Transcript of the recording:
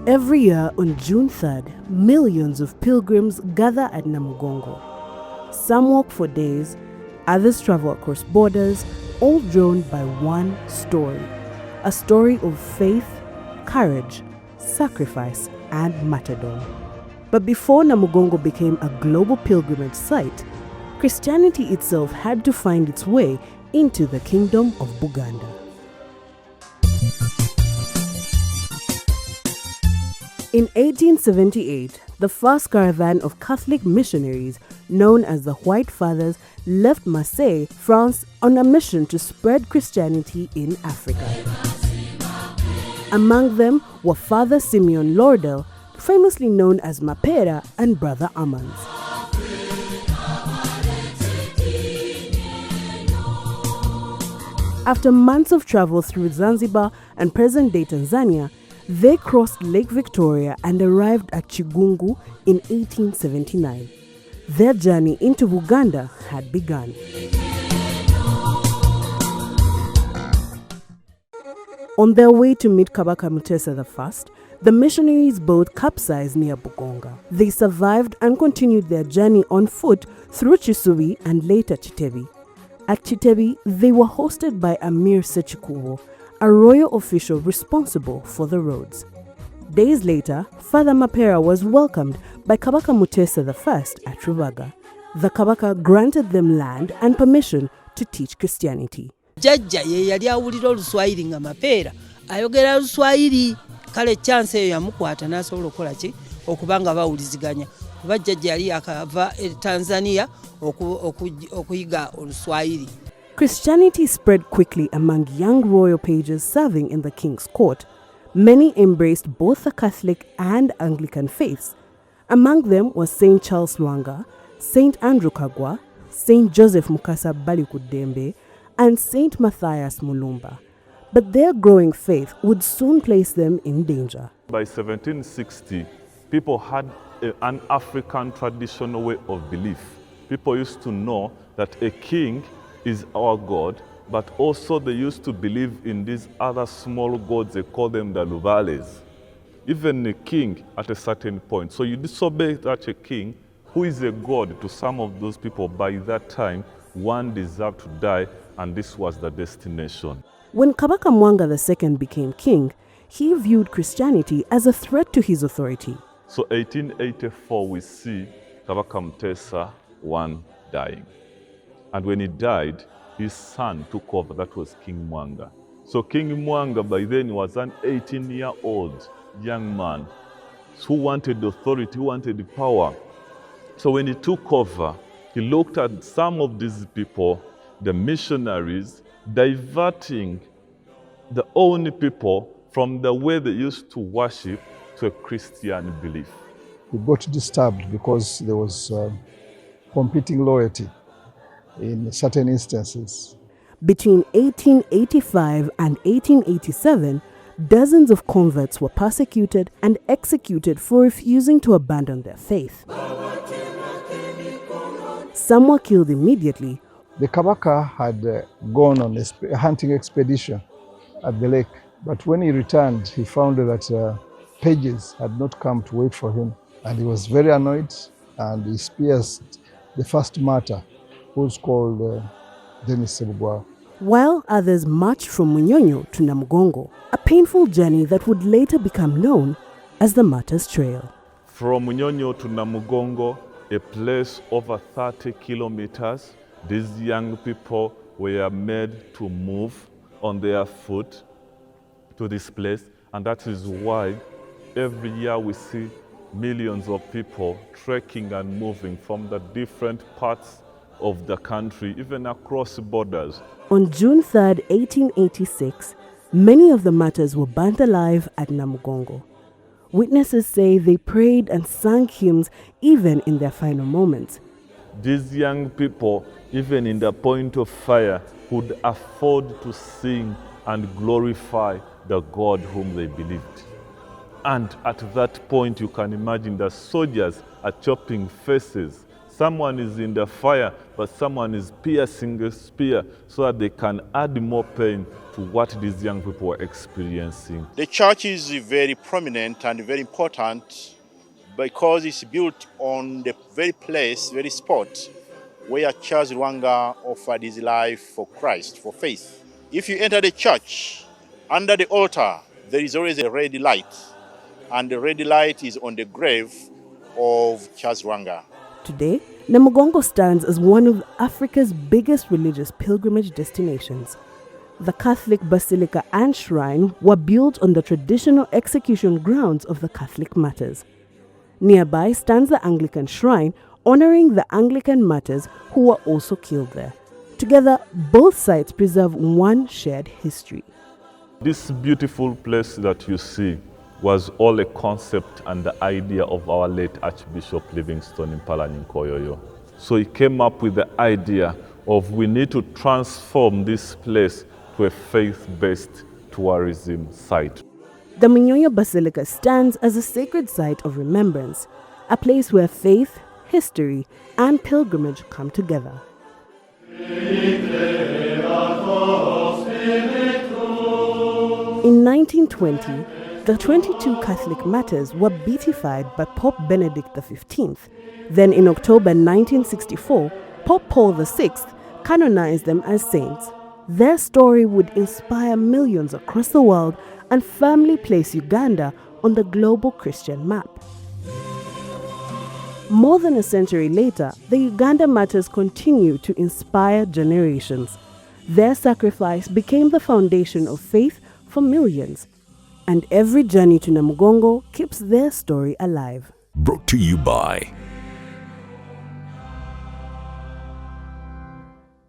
Every year on June 3rd, millions of pilgrims gather at Namugongo. Some walk for days, others travel across borders, all drawn by one story. A story of faith, courage, sacrifice, and martyrdom. But before Namugongo became a global pilgrimage site, Christianity itself had to find its way into the kingdom of Buganda. In 1878, the first caravan of Catholic missionaries, known as the White Fathers, left Marseille, France, on a mission to spread Christianity in Africa. Among them were Father Simeon Laudel, famously known as Mapera, and Brother Amans. After months of travel through Zanzibar and present-day Tanzania, they crossed Lake Victoria and arrived at Chigungu in 1879. Their journey into Uganda had begun. On their way to meet Kabaka Mutesa I, the missionaries' boat capsized near Bugonga. They survived and continued their journey on foot through Chisubi and later Chitebi. At Chitebi, they were hosted by Amir Sechikuwo, a royal official responsible for the roads. Days later, Father Mapera was welcomed by Kabaka Mutesa I at Rubaga. The Kabaka granted them land and permission to teach Christianity. Jajja ye yali awulira Oluswayiri nga Mapera ayogera Luswayiri, kale chance eyo yamukwata n'asobola okukola ki okuba nga bawuliziganya kuba jajja yali akava Tanzania okuyiga Oluswayiri. Christianity spread quickly among young royal pages serving in the king's court. Many embraced both the Catholic and Anglican faiths. Among them was Saint Charles Lwanga, Saint Andrew Kagwa, Saint Joseph Mukasa Balikudembe, and Saint Matthias Mulumba. But their growing faith would soon place them in danger. By 1760, people had an African traditional way of belief. People used to know that a king is our God, but also they used to believe in these other small gods, they call them the Lubales. Even a king at a certain point. So you disobey such a king who is a god to some of those people. By that time, one deserved to die, and this was the destination. When Kabaka Mwanga II became king, he viewed Christianity as a threat to his authority. So 1884, we see Kabaka Mutesa I dying. And when he died, his son took over. That was King Mwanga. So King Mwanga by then was an 18-year-old young man who wanted authority, who wanted power. So when he took over, he looked at some of these people, the missionaries, diverting the only people from the way they used to worship to a Christian belief. He got disturbed because there was competing loyalty in certain instances. Between 1885 and 1887, dozens of converts were persecuted and executed for refusing to abandon their faith. Some were killed immediately. The Kabaka had gone on a hunting expedition at the lake, but when he returned, he found that pages had not come to wait for him, and he was very annoyed, and he spears the first martyr, who's called Denis Sebugwa. While others marched from Munyonyo to Namugongo, a painful journey that would later become known as the Martyrs Trail. From Munyonyo to Namugongo, a place over 30 kilometers, these young people were made to move on their foot to this place, and that is why every year we see millions of people trekking and moving from the different parts of the country, even across borders. On June 3rd, 1886, many of the martyrs were burnt alive at Namugongo. Witnesses say they prayed and sang hymns even in their final moments. These young people, even in the point of fire, could afford to sing and glorify the God whom they believed. And at that point, you can imagine the soldiers are chopping faces, Someone is in the fire, but someone is piercing a spear so that they can add more pain to what these young people are experiencing. The church is very prominent and very important because it's built on the very place, very spot where Charles Lwanga offered his life for Christ, for faith. If you enter the church, under the altar, there is always a red light, and the red light is on the grave of Charles Lwanga. Today, Namugongo stands as one of Africa's biggest religious pilgrimage destinations. The Catholic Basilica and Shrine were built on the traditional execution grounds of the Catholic Martyrs. Nearby stands the Anglican Shrine, honoring the Anglican martyrs who were also killed there. Together, both sites preserve one shared history. This beautiful place that you see was all a concept and the idea of our late Archbishop Livingstone Mpalanyi. So he came up with the idea of we need to transform this place to a faith-based tourism site. The Munyonyo Basilica stands as a sacred site of remembrance, a place where faith, history, and pilgrimage come together. In 1920, the 22 Catholic martyrs were beatified by Pope Benedict XV. Then in October 1964, Pope Paul VI canonized them as saints. Their story would inspire millions across the world and firmly place Uganda on the global Christian map. More than a century later, the Uganda Martyrs continue to inspire generations. Their sacrifice became the foundation of faith for millions. And every journey to Namugongo keeps their story alive. Brought to you by